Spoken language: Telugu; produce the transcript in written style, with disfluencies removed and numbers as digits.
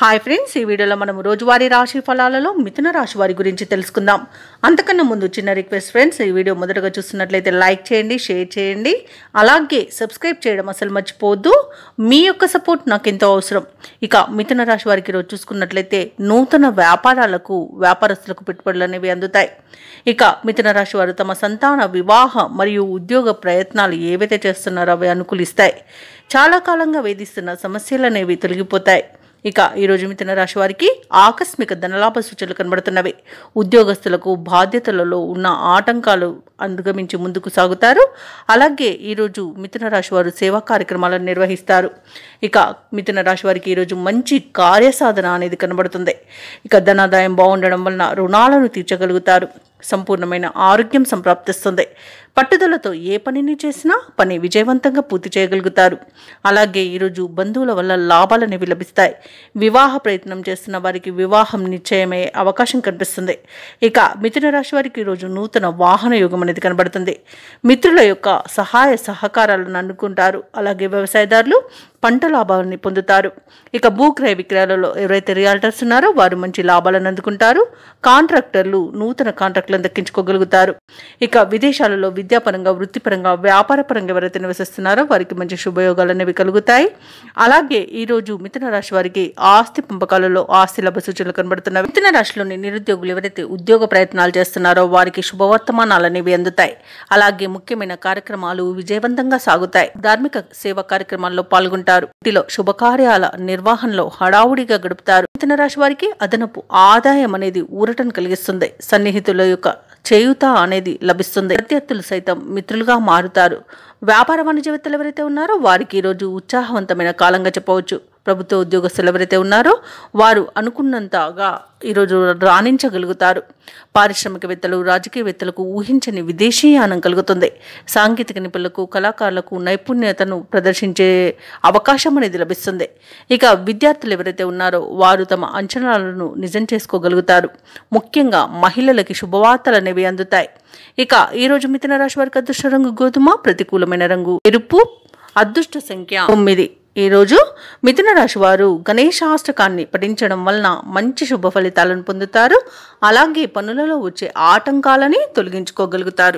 హాయ్ ఫ్రెండ్స్, ఈ వీడియోలో మనం రోజువారీ రాశి ఫలాలలో మిథున రాశి వారి గురించి తెలుసుకుందాం. అంతకన్నా ముందు చిన్న రిక్వెస్ట్ ఫ్రెండ్స్, ఈ వీడియో మొదటగా చూస్తున్నట్లయితే లైక్ చేయండి, షేర్ చేయండి, అలాగే సబ్స్క్రైబ్ చేయడం అసలు మర్చిపోవద్దు. మీ యొక్క సపోర్ట్ నాకు ఎంతో అవసరం. ఇక మిథున రాశి వారికి ఈరోజు చూసుకున్నట్లయితే నూతన వ్యాపారస్తులకు పెట్టుబడులు అనేవి అందుతాయి. ఇక మిథున రాశి వారు తమ సంతాన వివాహ మరియు ఉద్యోగ ప్రయత్నాలు ఏవైతే చేస్తున్నారో అవి అనుకూలిస్తాయి. చాలా కాలంగా వేధిస్తున్న సమస్యలు అనేవి తొలగిపోతాయి. ఇక ఈరోజు మిథున రాశి వారికి ఆకస్మిక ధనలాభ సూచనలు కనబడుతున్నవి. ఉద్యోగస్తులకు బాధ్యతలలో ఉన్న ఆటంకాలు అధిగమించి ముందుకు సాగుతారు. అలాగే ఈరోజు మిథున రాశి వారు సేవా కార్యక్రమాలను నిర్వహిస్తారు. ఇక మిథున రాశి వారికి ఈరోజు మంచి కార్యసాధన అనేది కనబడుతుంది. ఇక ధనాదాయం బాగుండడం వలన రుణాలను తీర్చగలుగుతారు. సంపూర్ణమైన ఆరోగ్యం సంప్రాప్తిస్తుంది. పట్టుదలతో ఏ పనిని చేసినా పని విజయవంతంగా పూర్తి చేయగలుగుతారు. అలాగే ఈరోజు బంధువుల వల్ల లాభాలు అనేవి లభిస్తాయి. వివాహ ప్రయత్నం చేస్తున్న వారికి వివాహం నిశ్చయమయ్యే అవకాశం కనిపిస్తుంది. ఇక మిథున రాశి వారికి ఈరోజు నూతన వాహన యోగం అనేది కనబడుతుంది. మిత్రుల యొక్క సహాయ సహకారాలను అందుకుంటారు. అలాగే వ్యవసాయదారులు పంట లాభాలని పొందుతారు. ఇక భూక్రయ విక్రయాలలో ఎవరైతే రియాల్టర్స్ ఉన్నారో వారు మంచి లాభాలను అందుకుంటారు. కాంట్రాక్టర్లు నూతన కాంట్రాక్టులను దక్కించుకోగలుగుతారు. ఇక విదేశాలలో విద్యాపరంగా, వృత్తిపరంగా, వ్యాపారపరంగా ఎవరైతే నివసిస్తున్నారో వారికి మంచి శుభయోగాలు అనేవి కలుగుతాయి. అలాగే ఈరోజు మిథున రాశి వారికి ఆస్తి పంపకాలలో ఆస్తి లాభ సూచనలు కనబడుతున్నాయి. మిథున రాశిలోని నిరుద్యోగులు ఎవరైతే ఉద్యోగ ప్రయత్నాలు చేస్తున్నారో వారికి శుభవర్తమానాలు అనేవి అందుతాయి. అలాగే ముఖ్యమైన కార్యక్రమాలు విజయవంతంగా సాగుతాయి. ధార్మిక సేవా కార్యక్రమాల్లో పాల్గొంటారు. ఇంటిలో శుభకార్యాల నిర్వహణలో హడావుడిగా గడుపుతారు. మిథున రాశి వారికి అదనపు ఆదాయం అనేది ఊరటను కలిగిస్తుంది. సన్నిహితుల యొక్క చేయూత అనేది లభిస్తుంది. ప్రత్యర్థులు సైతం మిత్రులుగా మారుతారు. వ్యాపార వాణిజ్యవేత్తలు ఎవరైతే ఉన్నారో వారికి ఈరోజు ఉత్సాహవంతమైన కాలంగా చెప్పవచ్చు. ప్రభుత్వ ఉద్యోగస్తులు ఎవరైతే ఉన్నారో వారు అనుకున్నంతగా ఈరోజు రాణించగలుగుతారు. పారిశ్రామికవేత్తలు, రాజకీయవేత్తలకు ఊహించని విదేశీయానం కలుగుతుంది. సాంకేతిక నిపుణులకు, కళాకారులకు నైపుణ్యతను ప్రదర్శించే అవకాశం అనేది లభిస్తుంది. ఇక విద్యార్థులు ఎవరైతే ఉన్నారో వారు తమ అంచనాలను నిజం చేసుకోగలుగుతారు. ముఖ్యంగా మహిళలకి శుభవార్తలు అనేవి అందుతాయి. ఇక ఈరోజు మిథున రాశి వారికి అదృష్ట రంగు గోధుమ, ప్రతికూలమైన రంగు ఎరుపు, అదృష్ట సంఖ్య 9. ఈరోజు మిథున రాశి వారు గణేశాష్టకాన్ని పఠించడం వలన మంచి శుభ ఫలితాలను పొందుతారు. అలాగే పనులలో వచ్చే ఆటంకాలని తొలగించుకోగలుగుతారు.